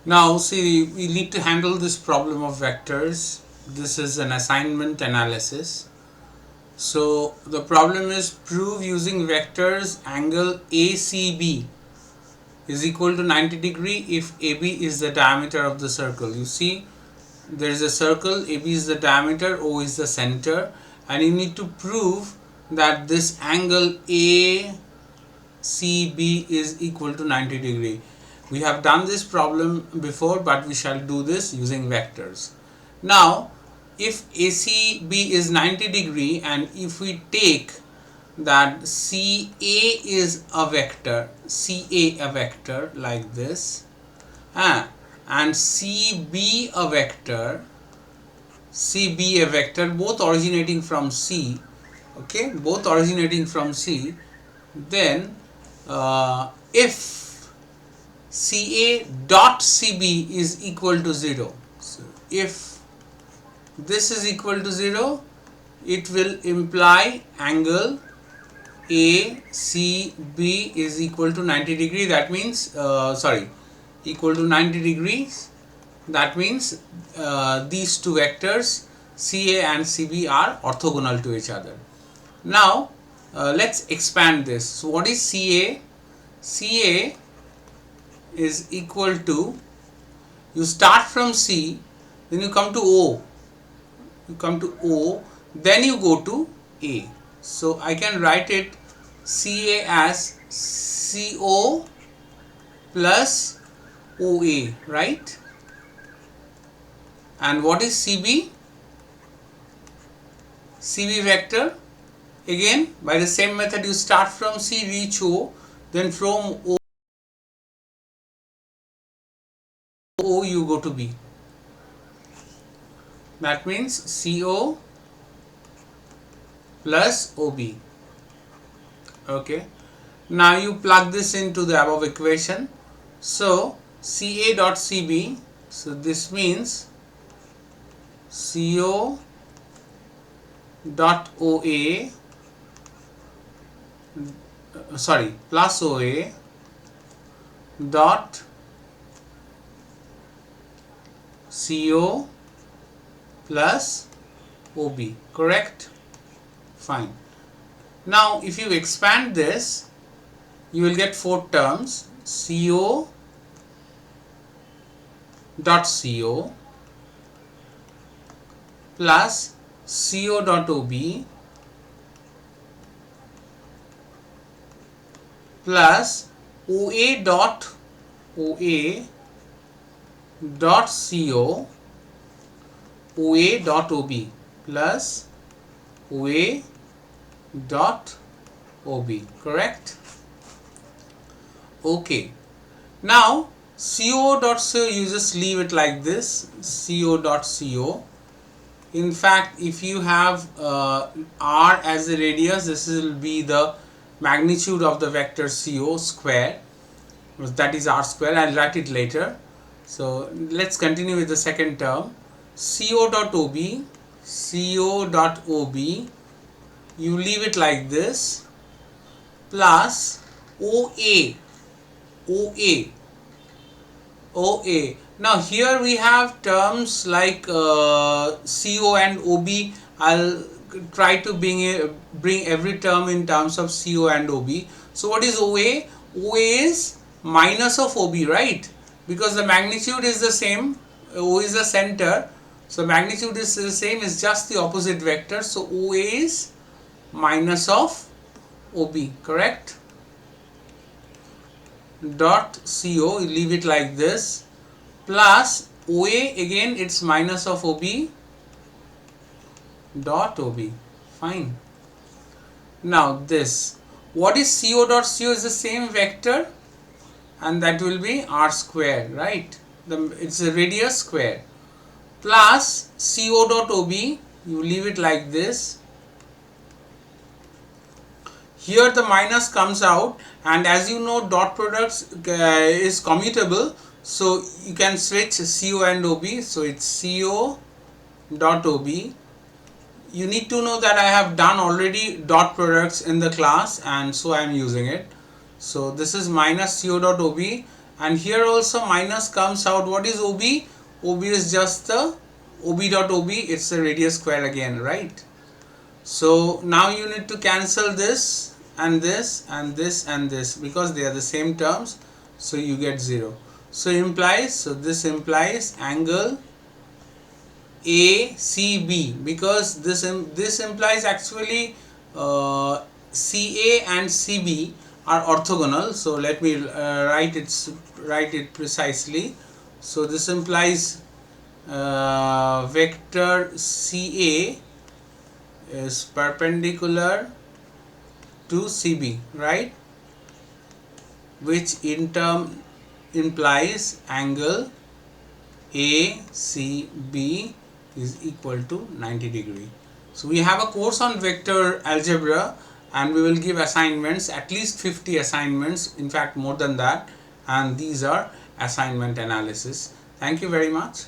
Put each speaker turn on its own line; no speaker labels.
Now see, we need to handle this problem of vectors. This is an assignment analysis. So the problem is, prove using vectors angle ACB is equal to 90 degree if AB is the diameter of the circle. You see, there is a circle, AB is the diameter, O is the center, and you need to prove that this angle ACB is equal to 90 degree. We have done this problem before, but we shall do this using vectors. Now, if ACB is 90 degree and if we take that CA is a vector, like this, and CB a vector, both originating from C, okay, both originating from C, then if CA dot CB is equal to 0, so if this is equal to 0, it will imply angle ACB is equal to 90 degree. That means equal to 90 degrees. That means these two vectors CA and CB are orthogonal to each other. Now let's expand this. So what is CA? CA is equal to, you start from C, then you come to O, then you go to A. So I can write it CA as CO plus OA, right? And what is CB? CB vector, again by the same method, you start from C, reach O, then from O you go to B. That means CO plus OB. Okay, now you plug this into the above equation. So CA dot CB, so this means CO dot OA, plus OA dot CO plus OB, correct? Fine. Now if you expand this, you will get 4 terms: CO dot CO plus CO dot OB plus OA dot CO, OA dot OB plus OA dot OB, correct? Okay, now CO dot CO, you just leave it like this, CO dot CO. In fact, if you have R as a radius, this will be the magnitude of the vector CO square, that is R square. I'll write it later. So let's continue with the second term. CO dot OB, you leave it like this, plus OA. Now here we have terms like CO and OB. I'll try to bring every term in terms of CO and OB. So what is OA? OA is minus of OB, right? Because the magnitude is the same. O is the center, so magnitude is the same, is just the opposite vector. So OA is minus of OB, correct? Dot CO, you leave it like this, plus OA, again it's minus of OB dot OB. Fine. Now this, what is CO dot CO? Is the same vector, and that will be R square, right? It's a radius square, plus CO dot OB, you leave it like this. Here the minus comes out, and as you know, dot products is commutable, so you can switch CO and OB. So it's CO dot OB. You need to know that I have done already dot products in the class, and so I am using it. So this is minus CO dot OB, and here also minus comes out. What is OB? OB is just the OB dot OB, it's the radius square again, right? So now you need to cancel this and this and this and this because they are the same terms, so you get 0. So this implies angle ACB, because this implies actually CA and CB are orthogonal. So let me write it precisely. So this implies vector CA is perpendicular to CB, right, which in turn implies angle ACB is equal to 90 degree. So we have a course on vector algebra, and we will give assignments, at least 50 assignments, in fact more than that, and these are assignment analysis. Thank you very much.